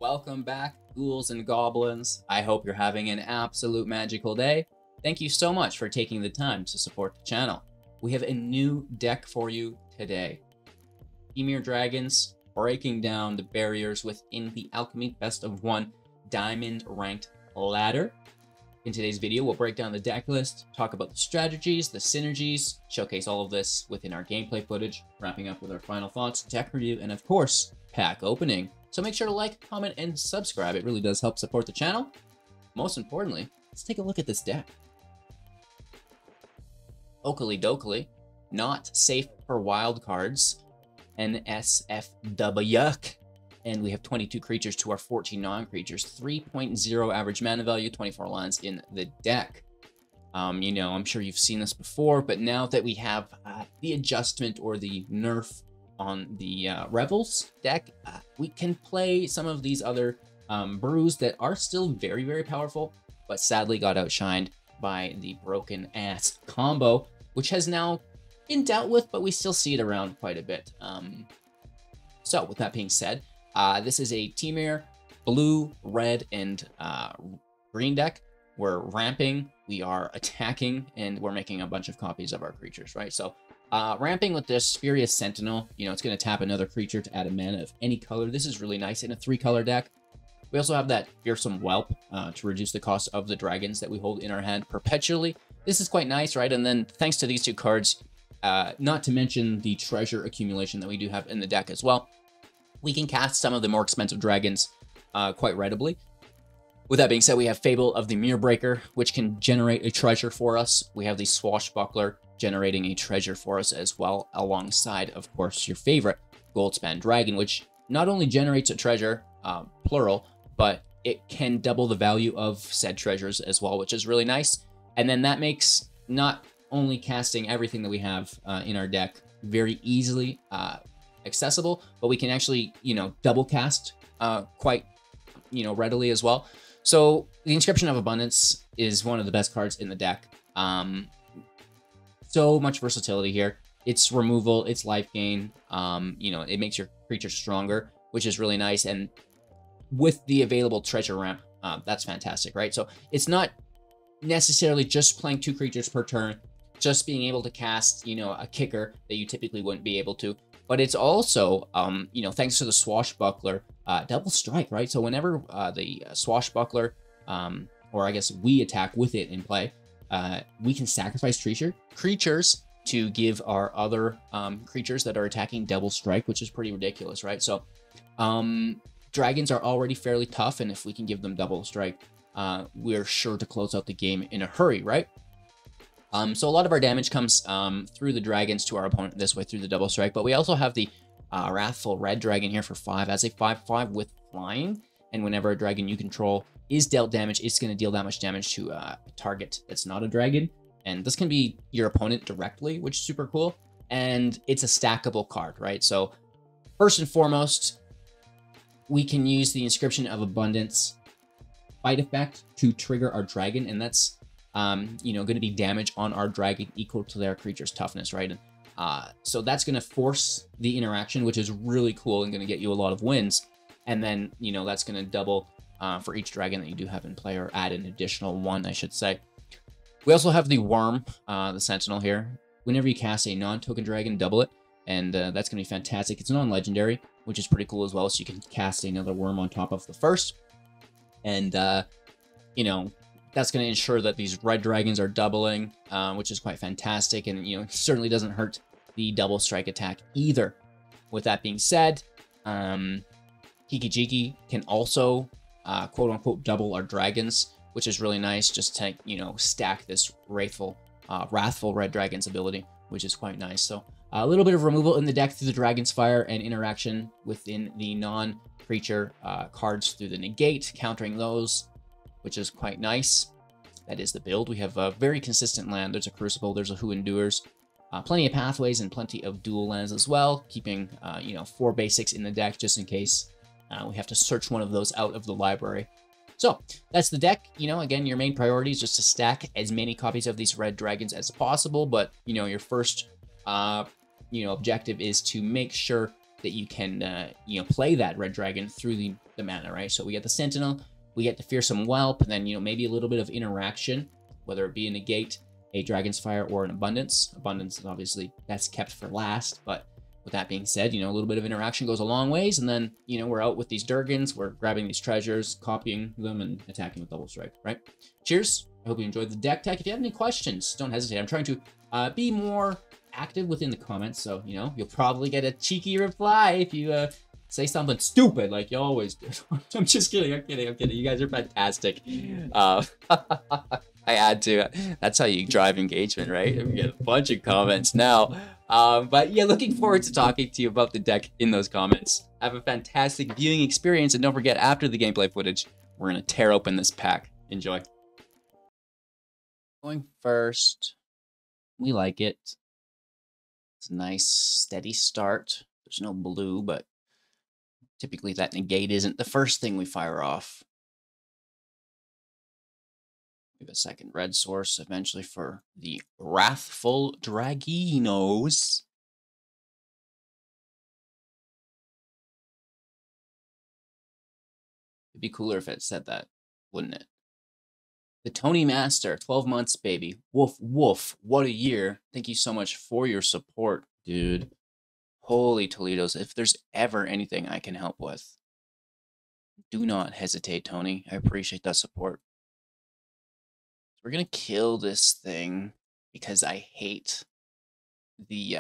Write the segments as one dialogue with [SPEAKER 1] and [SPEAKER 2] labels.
[SPEAKER 1] Welcome back, ghouls and goblins. I hope you're having an absolute magical day. Thank you so much for taking the time to support the channel. We have a new deck for you today. Ymir Dragons breaking down the barriers within the Alchemy Best of 1 Diamond Ranked Ladder. In today's video, we'll break down the deck list, talk about the strategies, the synergies, showcase all of this within our gameplay footage, wrapping up with our final thoughts, deck review, and of course, pack opening. So make sure to like, comment, and subscribe. It really does help support the channel. Most importantly, let's take a look at this deck. Oakley Dokley, not safe for wild cards, NSFW. And we have 22 creatures to our 14 non-creatures, 3.0 average mana value, 24 lands in the deck. I'm sure you've seen this before, but now that we have the adjustment or the nerf on the Revels deck, we can play some of these other brews that are still very, very powerful, but sadly got outshined by the broken ass combo, which has now been dealt with, but we still see it around quite a bit. So with that being said, this is a Temur blue, red, and green deck. We're ramping, we are attacking, and we're making a bunch of copies of our creatures, right? So ramping with this Spurious Sentinel, it's going to tap another creature to add a mana of any color. This is really nice in a 3-color deck. We also have that Fearsome Whelp to reduce the cost of the dragons that we hold in our hand perpetually. This is quite nice, right? And then thanks to these two cards, not to mention the treasure accumulation that we do have in the deck as well, we can cast some of the more expensive dragons quite readily. With that being said, we have Fable of the Mirror-Breaker, which can generate a treasure for us. We have the Swashbuckler generating a treasure for us as well, alongside, of course, your favorite Goldspan Dragon, which not only generates a treasure, plural, but it can double the value of said treasures as well, which is really nice. And then that makes not only casting everything that we have in our deck very easily accessible, but we can actually, double cast quite, readily as well. So the Inscription of Abundance is one of the best cards in the deck. So much versatility here. It's removal, it's life gain. It makes your creature stronger, which is really nice. And with the available treasure ramp, that's fantastic, right? So it's not necessarily just playing 2 creatures per turn, just being able to cast, a kicker that you typically wouldn't be able to. But it's also, thanks to the Swashbuckler, double strike, right? So whenever the Swashbuckler, or I guess we attack with it in play, we can sacrifice creatures to give our other creatures that are attacking double strike, which is pretty ridiculous, right? So dragons are already fairly tough, and if we can give them double strike, we're sure to close out the game in a hurry, right? So a lot of our damage comes through the dragons to our opponent this way through the double strike, but we also have the Wrathful Red Dragon here for 5 as a 5/5 with flying, and whenever a dragon you control is dealt damage, it's going to deal that much damage to a target that's not a dragon, and this can be your opponent directly, which is super cool, and it's a stackable card, right? So first and foremost, we can use the Inscription of Abundance fight effect to trigger our dragon, and that's going to be damage on our dragon equal to their creature's toughness, right? And so that's going to force the interaction, which is really cool and going to get you a lot of wins. And then, that's going to double for each dragon that you do have in play, or add an additional 1, I should say. We also have the Worm, the Sentinel here. Whenever you cast a non-token dragon, double it. And that's going to be fantastic. It's non-legendary, which is pretty cool as well. So you can cast another Worm on top of the first. And, that's going to ensure that these red dragons are doubling, which is quite fantastic. And, it certainly doesn't hurt the double strike attack either. With that being said, Kiki-Jiki can also, quote-unquote, double our dragons, which is really nice, just to, stack this Wrathful Red Dragon's ability, which is quite nice. So a little bit of removal in the deck through the Dragon's Fire and interaction within the non-creature cards through the Negate, countering those, which is quite nice. That is the build. We have a very consistent land. There's a Crucible, there's a Who Endures, plenty of pathways and plenty of dual lands as well, keeping, 4 basics in the deck just in case we have to search one of those out of the library. So that's the deck. Again, your main priority is just to stack as many copies of these red dragons as possible, but, your first, objective is to make sure that you can, you know, play that red dragon through the mana, right? So we get the Sentinel, we get the Fearsome Whelp, and then, you know, maybe a little bit of interaction, whether it be a negate, a Dragon's Fire, or an Abundance. Abundance is obviously, that's kept for last, but with that being said, you know, a little bit of interaction goes a long ways, and then, you know, we're out with these Durgans, we're grabbing these treasures, copying them, and attacking with Double Strike, right? Cheers. I hope you enjoyed the deck tech. If you have any questions, don't hesitate. I'm trying to be more active within the comments, so, you know, you'll probably get a cheeky reply if you say something stupid like you always do. I'm just kidding. I'm kidding. You guys are fantastic. I had to. That's how you drive engagement, right? We get a bunch of comments now. But yeah, looking forward to talking to you about the deck in those comments. Have a fantastic viewing experience, and don't forget, after the gameplay footage, we're going to tear open this pack. Enjoy. Going first. We like it. It's a nice, steady start. There's no blue, but typically that negate isn't the first thing we fire off. We have a second red source eventually for the Wrathful Draginos. It'd be cooler if it said that, wouldn't it? The Tony Master, 12 months, baby. Woof, woof. What a year. Thank you so much for your support, dude. Holy Toledos. If there's ever anything I can help with, do not hesitate, Tony. I appreciate that support. We're going to kill this thing because I hate the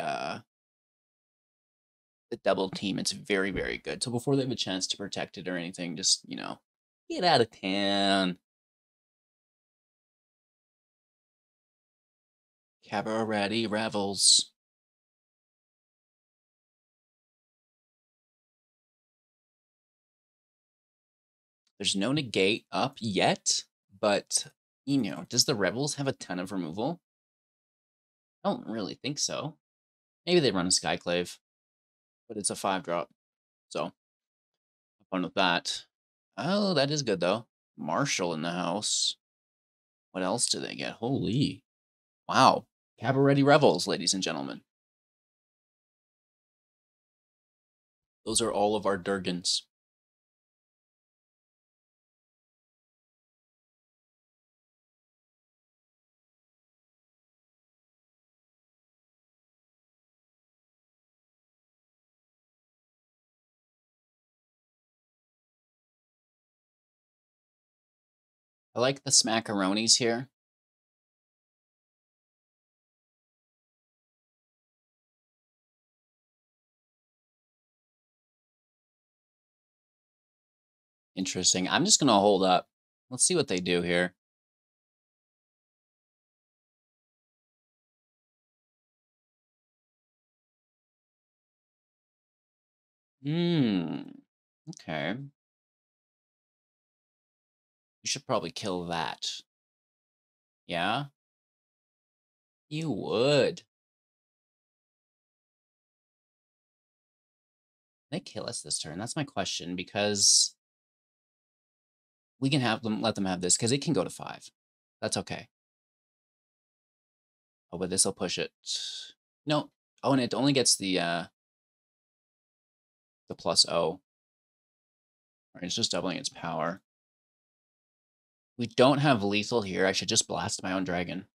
[SPEAKER 1] double team. It's very, very good. So before they have a chance to protect it or anything, just, you know, get out of town. Cabaret Revels. There's no negate up yet, but, you know, does the Revels have a ton of removal? I don't really think so. Maybe they run a Skyclave, but it's a 5-drop. So, have fun with that. Oh, that is good, though. Marshall in the house. What else do they get? Holy. Wow. Cabaret Revels, ladies and gentlemen. Those are all of our Durgans. I like the smackaronis here. Interesting. I'm just going to hold up. Let's see what they do here. Okay. You should probably kill that. Yeah? You would. They kill us this turn. That's my question, because we can have them, let them have this, because it can go to 5. That's okay. Oh, but this will push it. No. Oh, and it only gets the +0. All right, it's just doubling its power. We don't have lethal here. I should just blast my own dragon.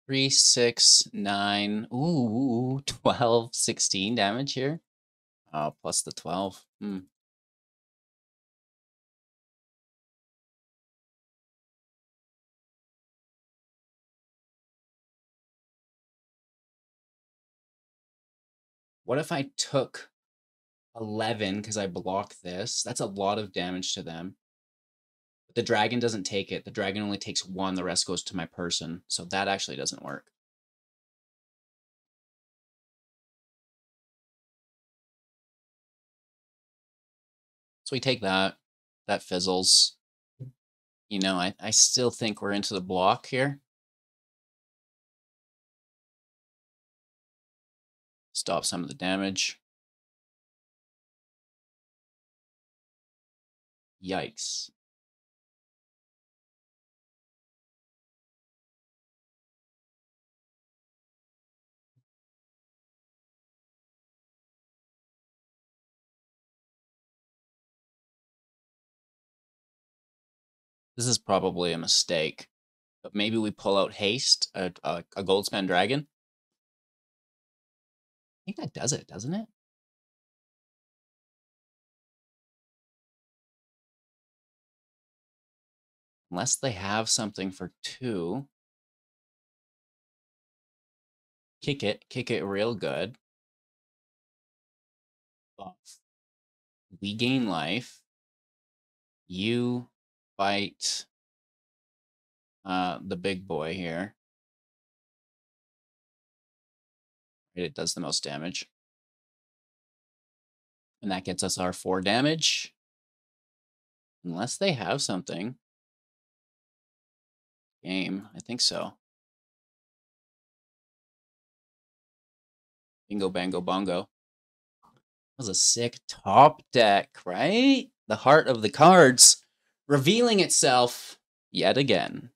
[SPEAKER 1] Three, 6, 9. Ooh, 12, 16 damage here. Oh, plus the 12. What if I took 11 because I block this? That's a lot of damage to them. But the dragon doesn't take it. The dragon only takes 1. The rest goes to my person. So that actually doesn't work. So we take that. That fizzles. You know, I still think we're into the block here. Stop some of the damage. Yikes. This is probably a mistake. But maybe we pull out Haste, a Goldspan Dragon. I think that does it, doesn't it? Unless they have something for 2. Kick it real good. Buff. We gain life. You fight the big boy here. It does the most damage. And that gets us our 4 damage. Unless they have something. Game, I think so. Bingo, bango, bongo. That was a sick top deck, right? The heart of the cards revealing itself yet again.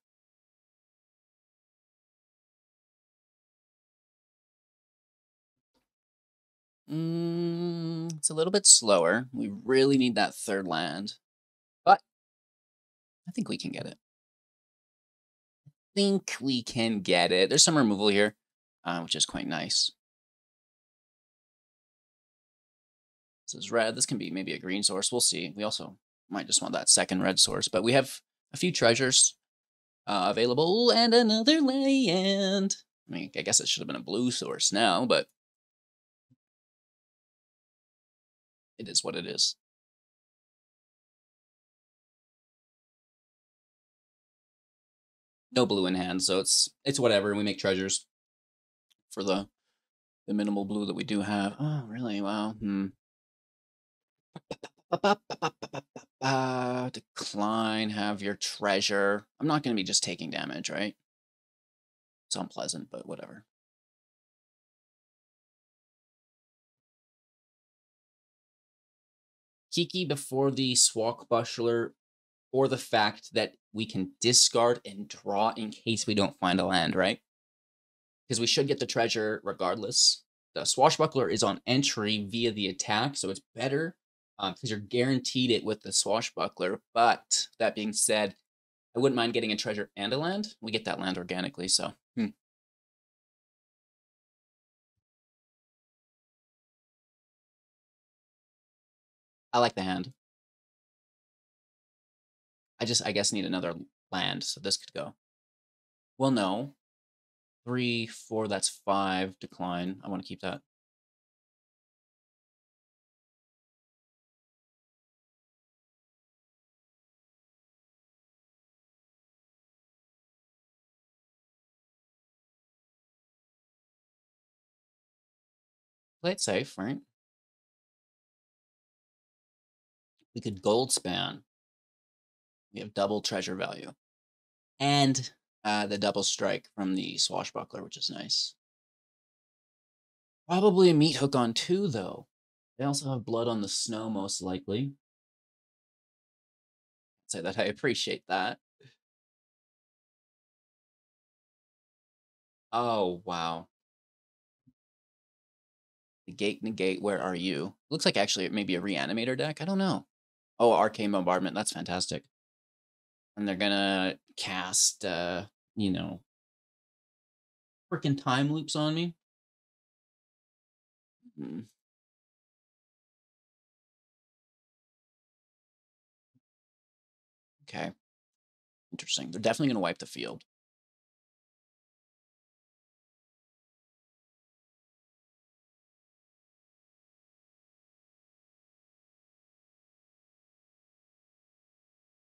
[SPEAKER 1] It's a little bit slower. We really need that 3rd land. But I think we can get it. There's some removal here, which is quite nice. This is red. This can be maybe a green source. We'll see. We also might just want that 2nd red source. But we have a few treasures available and another land. I mean, I guess it should have been a blue source now, but it is what it is. No blue in hand, so it's whatever. We make treasures for the minimal blue that we do have. Oh, really? Wow. Decline, have your treasure. I'm not going to be just taking damage, right? It's unpleasant, but whatever. Kiki before the Swashbuckler, or the fact that we can discard and draw in case we don't find a land, right? Because we should get the treasure regardless. The Swashbuckler is on entry via the attack, so it's better because you're guaranteed it with the Swashbuckler. But that being said, I wouldn't mind getting a treasure and a land. We get that land organically, so. I like the hand. I guess need another land, so this could go. Well, no. 3, 4, that's 5. Decline. I want to keep that. Play it safe, right? We could Goldspan. We have double treasure value. And the double strike from the Swashbuckler, which is nice. Probably a meat hook on 2, though. They also have blood on the snow, most likely. I'd say that I appreciate that. Oh, wow. Negate, where are you? Looks like actually it may be a Reanimator deck. I don't know. Oh, Arcane Bombardment. That's fantastic. And they're gonna cast, you know, freaking time loops on me. Okay. Interesting. They're definitely gonna wipe the field.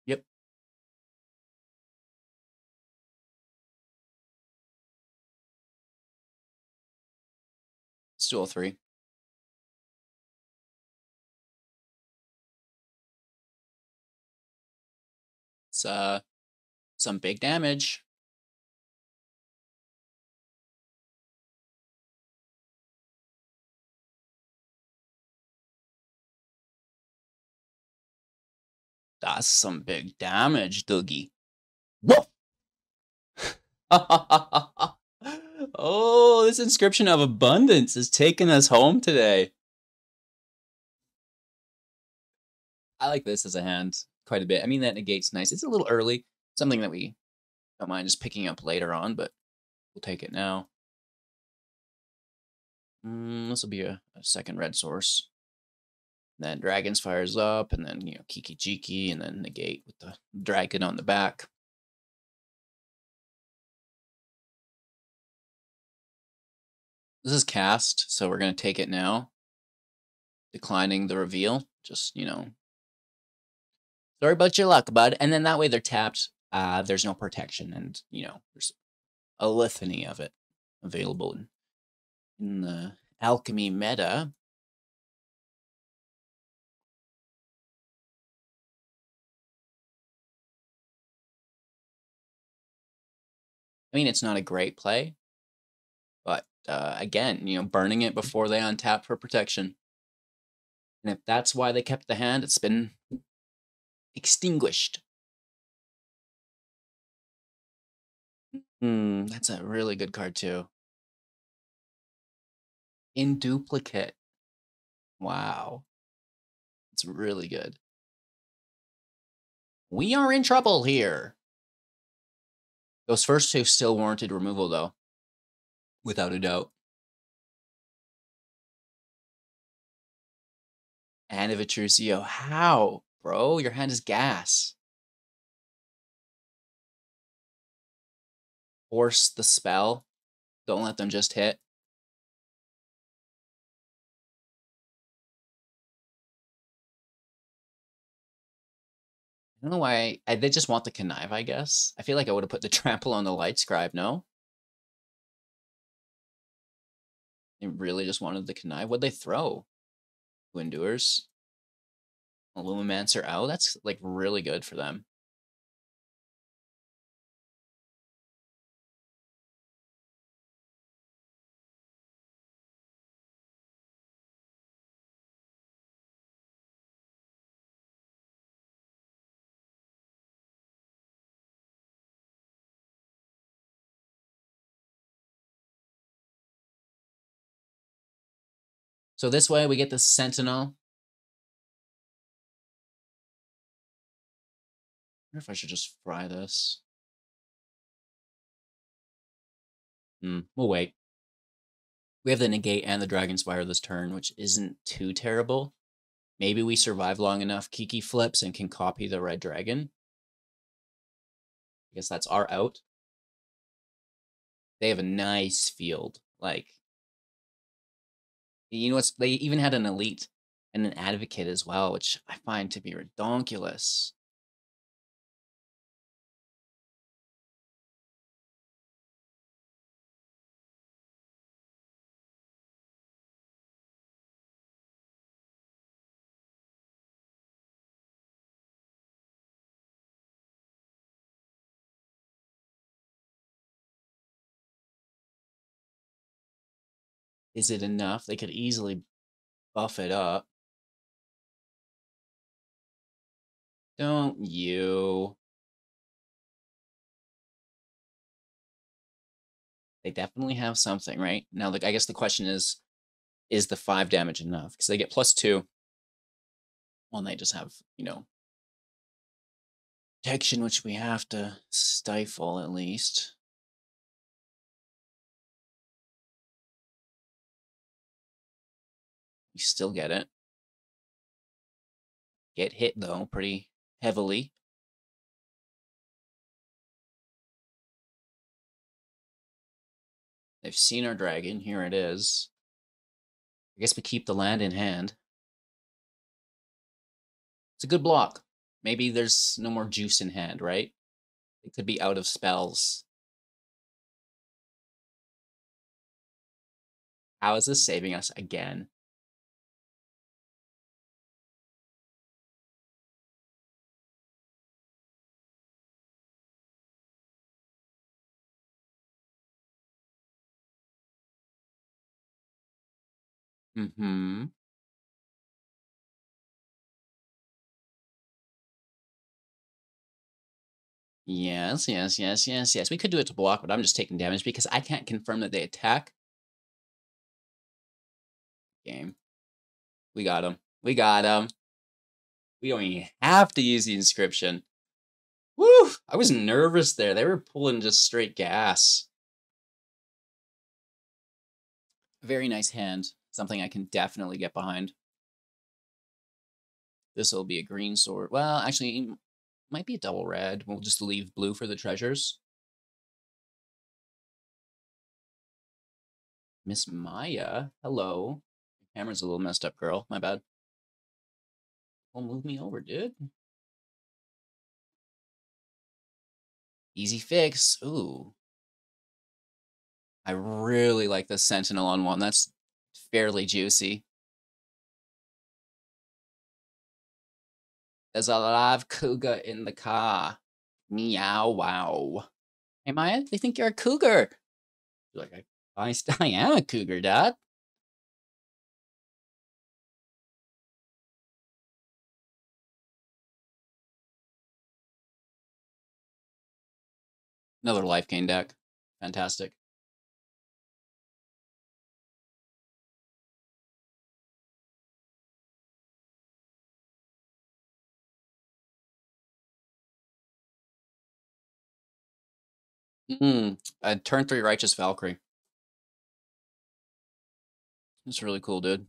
[SPEAKER 1] Yep. Still 3. It's some big damage. That's some big damage, Dougie. Whoa! Oh, this Inscription of Abundance is taking us home today. I like this as a hand. quite a bit. I mean, that negate's nice. It's a little early. Something that we don't mind just picking up later on, but we'll take it now. This will be a second red source. Then Dragons fires up, and then, Kiki Jiki, and then negate with the dragon on the back. This is cast, so we're going to take it now. Declining the reveal. Just, sorry about your luck, bud. And then that way they're tapped. There's no protection, and, there's a litany of it available in the alchemy meta. I mean, it's not a great play, but again, burning it before they untap for protection. And if that's why they kept the hand, it's been extinguished. That's a really good card too. In duplicate. Wow. It's really good. We are in trouble here. Those first two still warranted removal, though. Without a doubt. Hand of Vitruccio. How, bro? Your hand is gas. Force the spell. Don't let them just hit. I don't know why. They just want the connive, I guess. I feel like I would have put the trample on the light scribe, no? They really just wanted the connive. What'd they throw? Who endures? Illumimancer out? That's, like, really good for them. So this way we get the Sentinel. I wonder if I should just fry this. We'll wait. We have the negate and the Dragonspire this turn, which isn't too terrible. Maybe we survive long enough. Kiki flips and can copy the red dragon. I guess that's our out. They have a nice field. Like, they even had an elite and an advocate as well, which I find to be redonkulous. Is it enough? They could easily buff it up. Don't you? They definitely have something, right? Now, I guess the question is the 5 damage enough? Because they get +2. Well, they just have, protection, which we have to stifle at least. We still get it. Get hit, though, pretty heavily. They've seen our dragon. Here it is. I guess we keep the land in hand. It's a good block. Maybe there's no more juice in hand, right? It could be out of spells. How is this saving us again? Mm-hmm. Yes, yes, yes, yes, yes. We could do it to block, but I'm just taking damage because I can't confirm that they attack. Game. We got him. We got him. We don't even have to use the inscription. Woo! I was nervous there. They were pulling just straight gas. Very nice hand. Something I can definitely get behind. This will be a green sword. Well, actually, it might be a double red. We'll just leave blue for the treasures. Miss Maya, hello. Your camera's a little messed up, girl. My bad. Well, move me over, dude. Easy fix. Ooh. I really like the Sentinel on one. That's fairly juicy. There's a live cougar in the car. Meow wow. Hey Maya, they think you're a cougar. You're like, I am a cougar, Dad. Another life gain deck. Fantastic. A turn 3 Righteous Valkyrie. That's really cool, dude.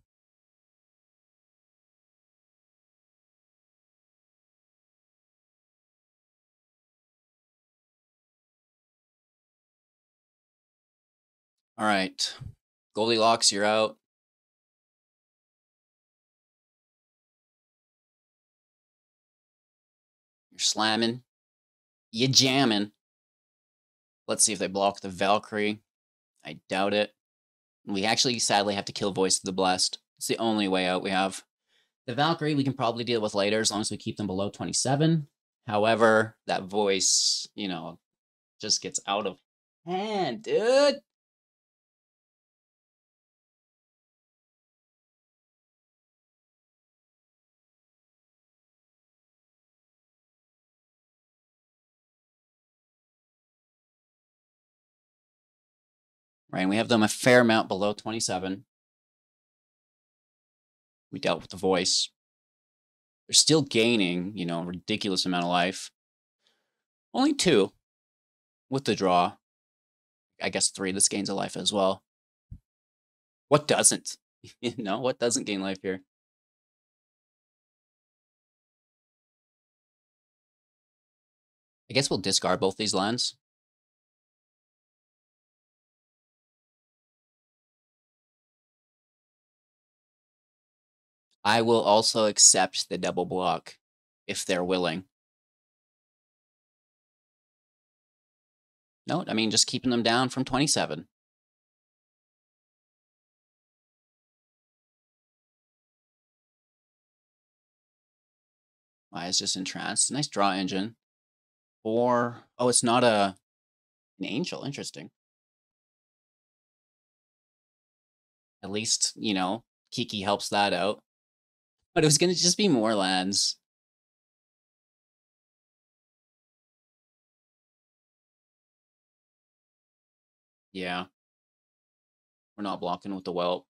[SPEAKER 1] All right. Goldilocks, you're out. You're slamming. You jamming. Let's see if they block the Valkyrie. I doubt it. We actually sadly have to kill Voice of the Blessed. It's the only way out we have. The Valkyrie we can probably deal with later as long as we keep them below 27. However, that Voice, you know, just gets out of hand, dude. Right, and we have them a fair amount below 27. We dealt with the Voice. They're still gaining, you know, a ridiculous amount of life. Only 2 with the draw. I guess 3 this gains a life as well. What doesn't? You know, what doesn't gain life here? I guess we'll discard both these lands. I will also accept the double block if they're willing. No, I mean, just keeping them down from 27. Why is just entranced? Nice draw engine. Or, oh, it's not an angel. Interesting. At least, you know, Kiki helps that out. But it was going to just be more lands. Yeah. We're not blocking with the whelp.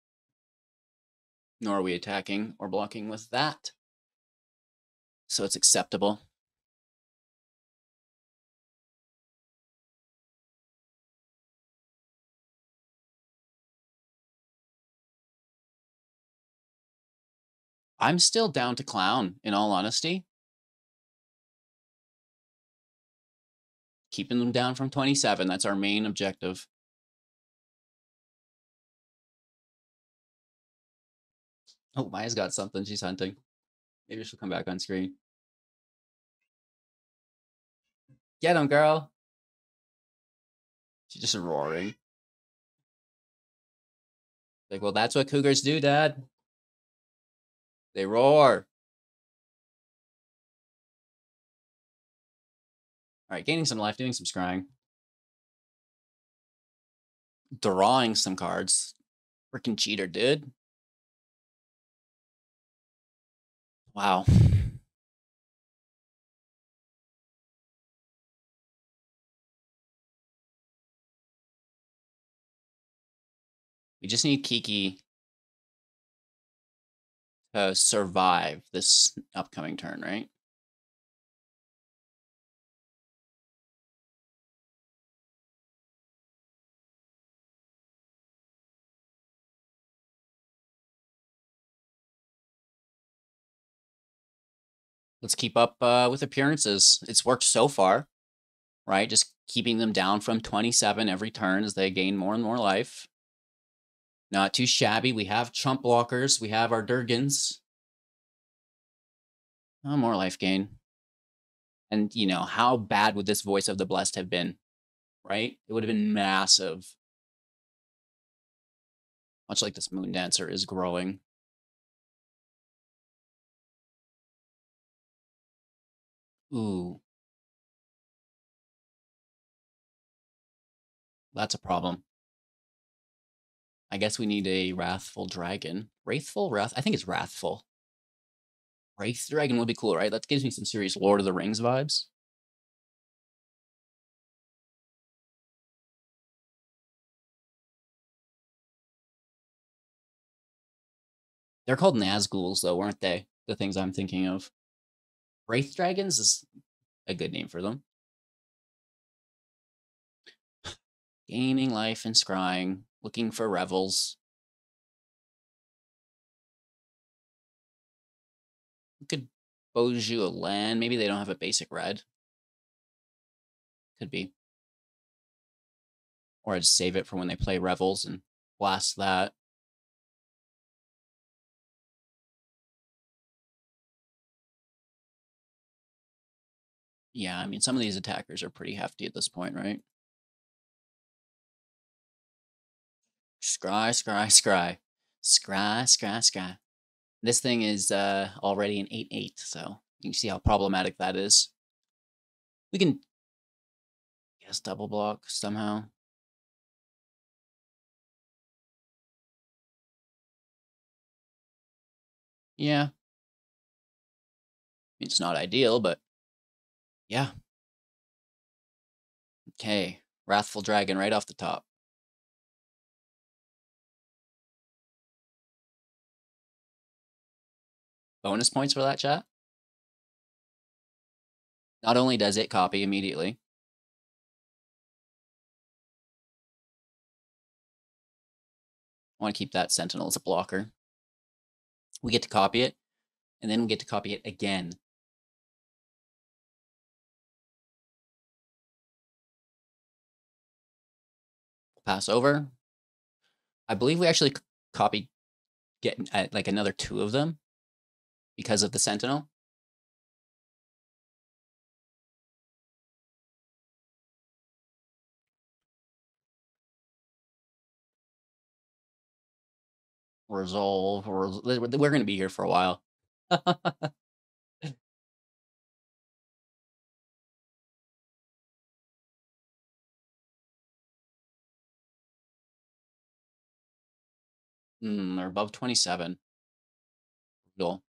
[SPEAKER 1] Nor are we attacking or blocking with that. So it's acceptable. I'm still down to clown, in all honesty. Keeping them down from 27, that's our main objective. Oh, Maya's got something she's hunting. Maybe she'll come back on screen. Get him, girl! She's just roaring. Like, well, that's what cougars do, Dad. They roar. All right, gaining some life, doing some scrying. Drawing some cards. Freaking cheater, dude. Wow. We just need Kiki to survive this upcoming turn, right? Let's keep up with appearances. It's worked so far, right? Just keeping them down from 27 every turn as they gain more and more life. Not too shabby. We have chump blockers. We have our Durgans. Oh, more life gain. And, you know, how bad would this Voice of the Blessed have been, right? It would have been massive. Much like this Moon Dancer is growing. Ooh. That's a problem. I guess we need a Wrathful Dragon. Wrathful? Wrath? I think it's Wrathful. Wraith Dragon would be cool, right? That gives me some serious Lord of the Rings vibes. They're called Nazguls, though, weren't they? The things I'm thinking of. Wraith Dragons is a good name for them. Gaining life and scrying, looking for revels. We could Boju a land. Maybe they don't have a basic red. Could be. Or I'd save it for when they play revels and blast that. Yeah, I mean, some of these attackers are pretty hefty at this point, right? Scry, scry, scry. Scry, scry, scry. This thing is already an 8/8, so you can see how problematic that is. We can guess double block somehow. Yeah. It's not ideal, but yeah. Okay. Wrathful Dragon right off the top. Bonus points for that, chat? Not only does it copy immediately, I want to keep that Sentinel as a blocker. We get to copy it, and then we get to copy it again. Pass over. I believe we actually copied like another 2 of them because of the Sentinel. Resolve. We're going to be here for a while. They're above 27. Cool.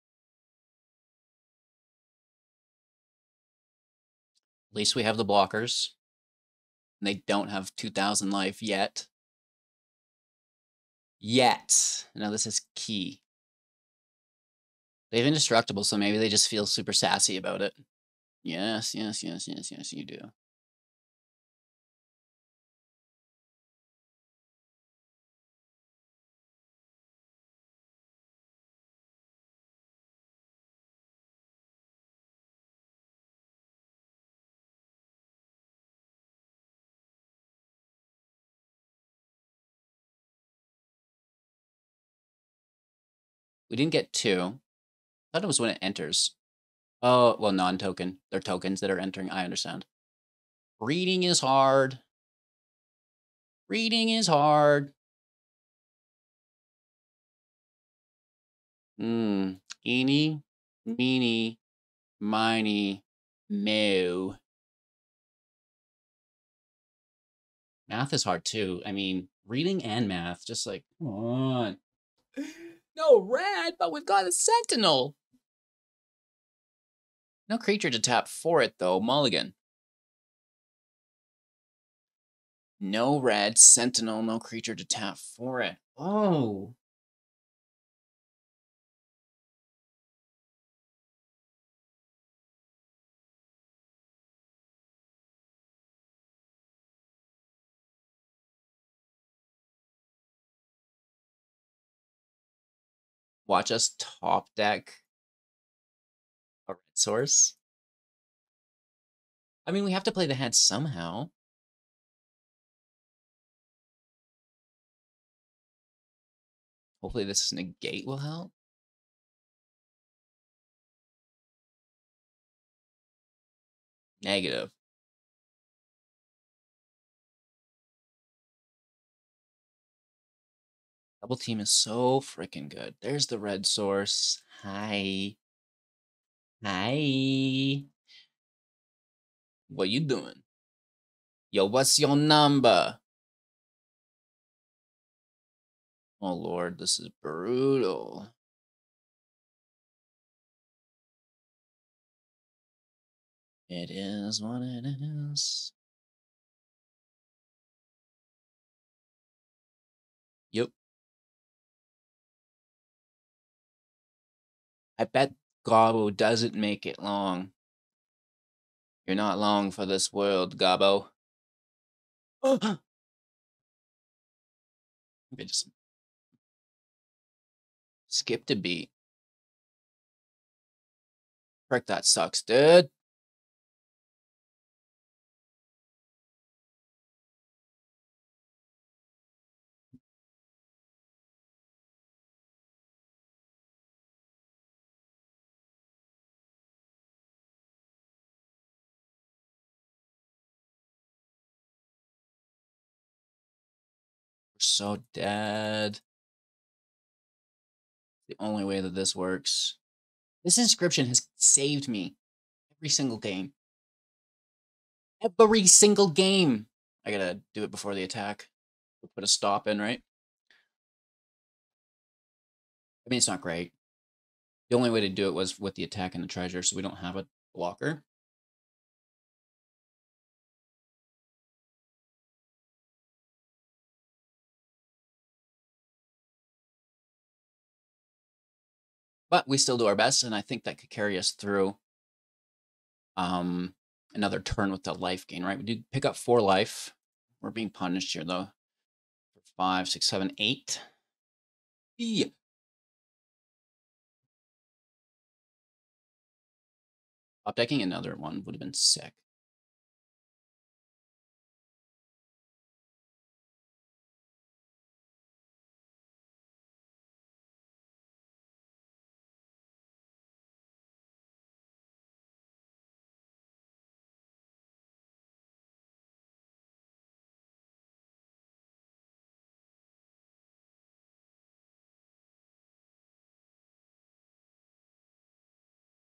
[SPEAKER 1] At least we have the blockers. And they don't have 2,000 life yet. Now this is key. They have Indestructible, so maybe they just feel super sassy about it. Yes, yes, yes, yes, yes, you do. We didn't get 2. I thought it was when it enters. Oh, well, non-token. They're tokens that are entering. I understand. Reading is hard. Reading is hard. Eeny, meeny, miny, mo. Math is hard too. I mean, reading and math, just like, come on. No red, but we've got a Sentinel. No creature to tap for it, though. Mulligan. No red, Sentinel, no creature to tap for it. Oh. Watch us top deck a red source. I mean, we have to play the hand somehow. Hopefully this negate will help. Negative. Double team is so freaking good. There's the red source. Hi. Hi. What you doing? Yo, what's your number? Oh, Lord, this is brutal. It is what it is. Yep. I bet Gobbo doesn't make it long. You're not long for this world, Gobbo. Maybe just skipped a beat. Frick, that sucks, dude. We're so dead. The only way that this works. This inscription has saved me every single game. Every single game. I gotta do it before the attack. Put a stop in, right? I mean, it's not great. The only way to do it was with the attack and the treasure, so we don't have a blocker. But we still do our best, and I think that could carry us through another turn with the life gain, right? We did pick up 4 life. We're being punished here, though. 5, 6, 7, 8. Yeah. Top decking another one would have been sick.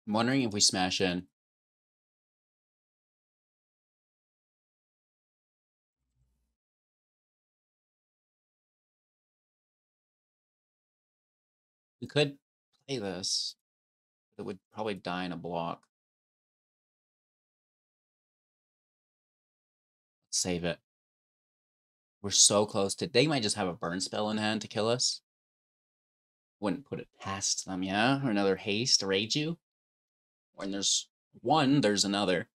[SPEAKER 1] I'm wondering if we smash in. We could play this, but it would probably die in a block. Let's save it. We're so close to... They might just have a burn spell in hand to kill us. Wouldn't put it past them, yeah? Or another haste, rage you. When there's one, there's another.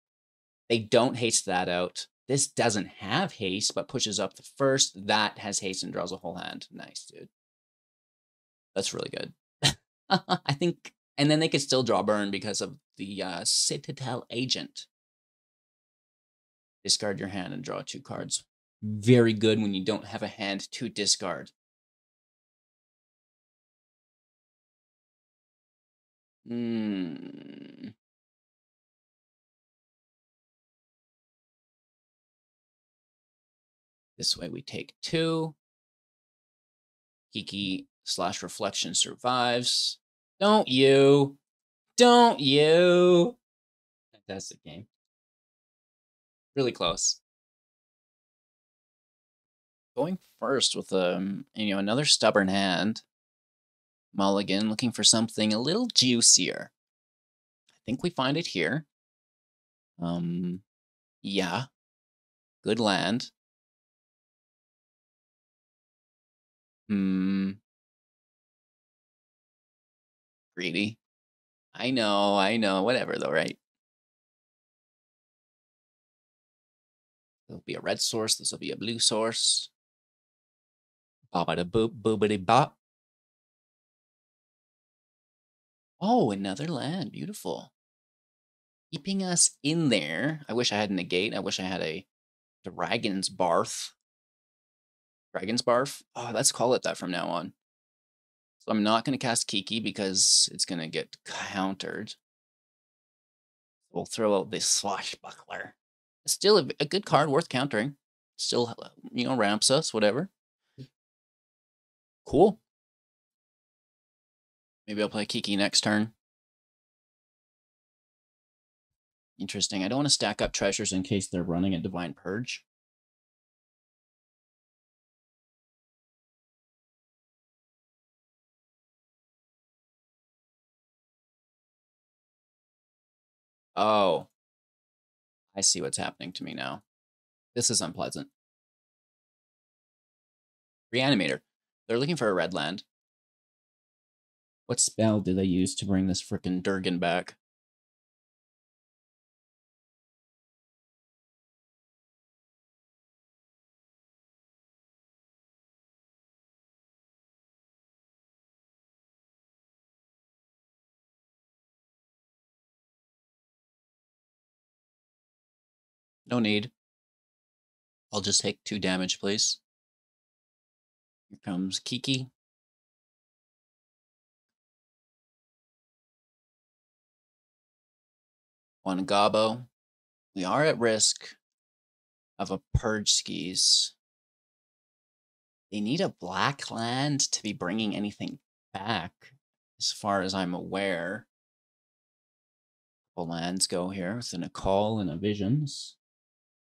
[SPEAKER 1] They don't haste that out. This doesn't have haste, but pushes up the first. That has haste and draws a whole hand. Nice, dude. That's really good. I think... And then they could still draw burn because of the Citadel Agent. Discard your hand and draw 2 cards. Very good when you don't have a hand to discard. This way we take 2. Kiki / Reflection survives. Don't you? Don't you? Fantastic game. Really close. Going first with another stubborn hand. Mulligan, looking for something a little juicier. I think we find it here. Yeah. Good land. Greedy. I know. Whatever, though, right? There'll be a red source. This will be a blue source. Ba-ba-da-boop, boobity-bop. Oh, another land. Beautiful. Keeping us in there. I wish I had a negate. I wish I had a Dragon's Barth. Dragon's Barf? Oh, let's call it that from now on. So I'm not going to cast Kiki because it's going to get countered. We'll throw out this Swashbuckler. Still a good card, worth countering. Still, you know, ramps us, whatever. Cool. Maybe I'll play Kiki next turn. Interesting. I don't want to stack up treasures in case they're running a Divine Purge. Oh. I see what's happening to me now. This is unpleasant. Reanimator. They're looking for a red land. What spell did they use to bring this frickin' Durgan back? No need. I'll just take 2 damage, please. Here comes Kiki. One Gobbo. We are at risk of a Purge Skis. They need a black land to be bringing anything back, as far as I'm aware. Couple lands go here with a Call and a Visions.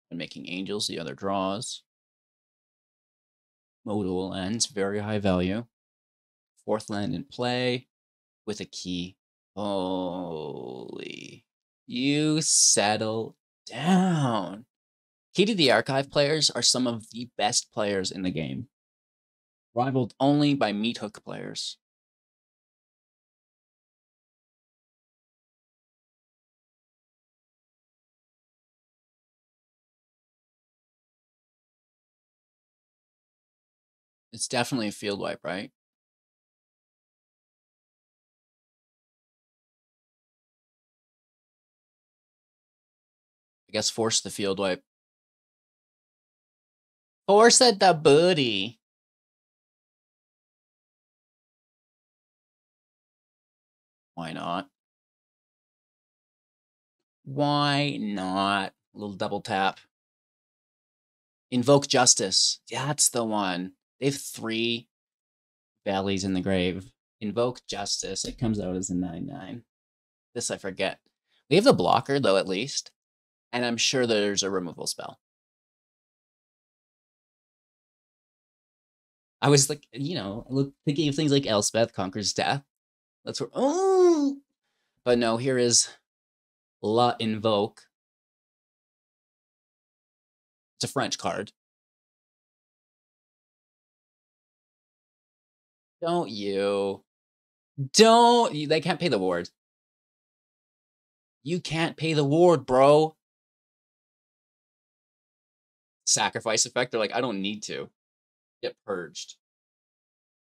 [SPEAKER 1] And making Angels, the other draws. Modal lands, very high value. 4th land in play with a key. Holy. You settle down. Key to the Archive players are some of the best players in the game. Rivaled only by Meat Hook players. It's definitely a field wipe, right? I guess force the field wipe. Force at the booty. Why not? Why not? A little double tap. Invoke Justice. That's the one. They have 3 valleys in the grave. Invoke Justice. It comes out as a 9/9. This I forget. We have the blocker, though, at least. And I'm sure there's a removal spell. I was like, you know, thinking of things like Elspeth Conquers Death. That's where, oh! But no, here is La Invoke. It's a French card. Don't you. They can't pay the ward. You can't pay the ward, bro. Sacrifice effect. They're like, I don't need to. Get purged.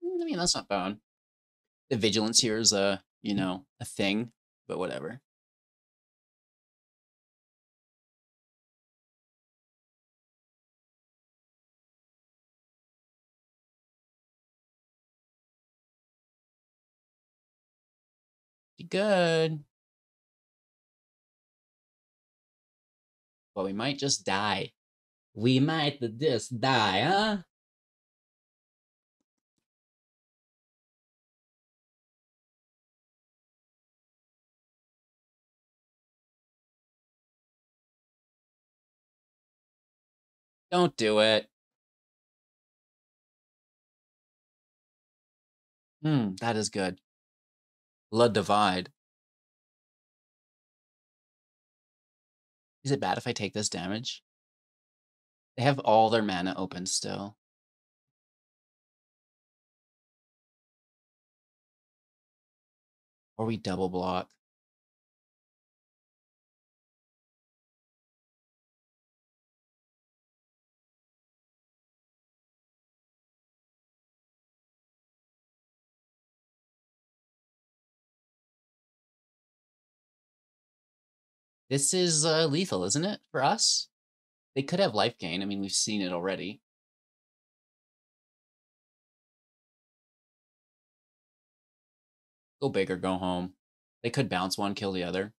[SPEAKER 1] I mean, that's not bad. The vigilance here is a thing, but whatever. Good. But we might just die. We might just die, huh? Don't do it. That is good. Blood Divide. Is it bad if I take this damage? They have all their mana open still. Or we double block. This is lethal, isn't it, for us? They could have life gain. I mean, we've seen it already. Go big or go home. They could bounce one, kill the other.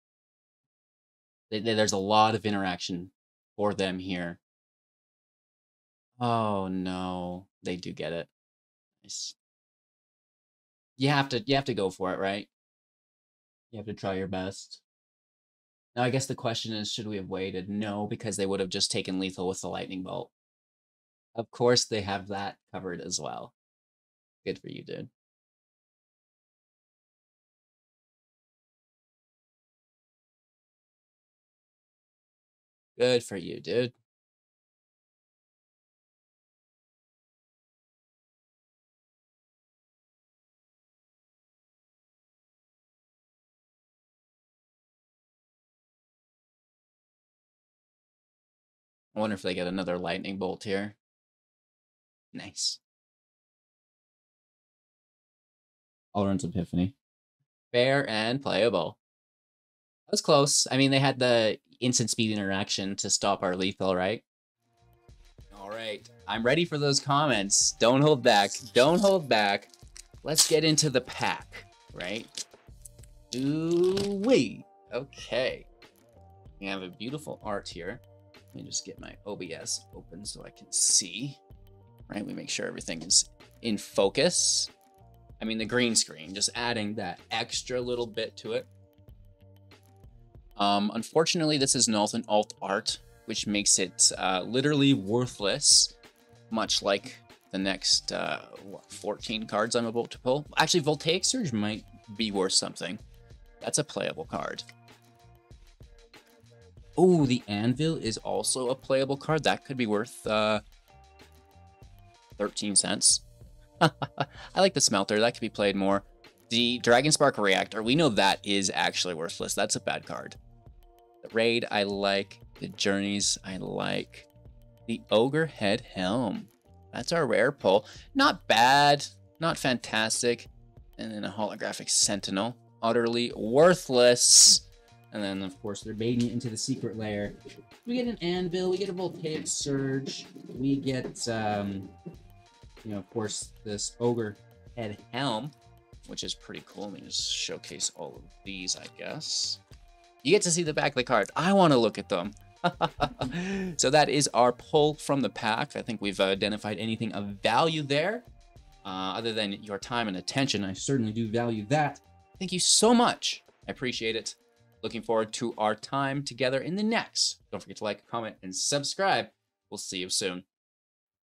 [SPEAKER 1] There's a lot of interaction for them here. Oh no, they do get it. Nice. You have to go for it, right? You have to try your best. Now, I guess the question is, should we have waited? No, because they would have just taken lethal with the lightning bolt. Of course, they have that covered as well. Good for you, dude. Good for you, dude. I wonder if they get another lightning bolt here. Nice. Alrund's Epiphany. Fair and playable. That was close. I mean, they had the instant speed interaction to stop our lethal, right? All right. I'm ready for those comments. Don't hold back. Don't hold back. Let's get into the pack, right? Ooh-wee. Okay. We have a beautiful art here. Let me just get my OBS open so I can see. Right, we make sure everything is in focus. I mean, the green screen, just adding that extra little bit to it. Unfortunately, this is an alt art, which makes it literally worthless, much like the next 14 cards I'm about to pull. Actually, Voltaic Surge might be worth something. That's a playable card. Oh, the Anvil is also a playable card. That could be worth 13 cents. I like the Smelter. That could be played more. The Dragonspark Reactor, we know that is actually worthless. That's a bad card. The Raid, I like. The Journeys, I like. The Ogre Head Helm. That's our rare pull. Not bad. Not fantastic. And then a Holographic Sentinel. Utterly worthless. And then, of course, they're baiting it into the secret lair. We get an Anvil. We get a Voltaic Surge. We get, you know, of course, this Ogre Head Helm, which is pretty cool. Let me just showcase all of these, I guess. You get to see the back of the cards. I want to look at them. So that is our pull from the pack. I think we've identified anything of value there. Other than your time and attention, I certainly do value that. Thank you so much. I appreciate it. Looking forward to our time together in the next. Don't forget to like, comment, and subscribe. We'll see you soon.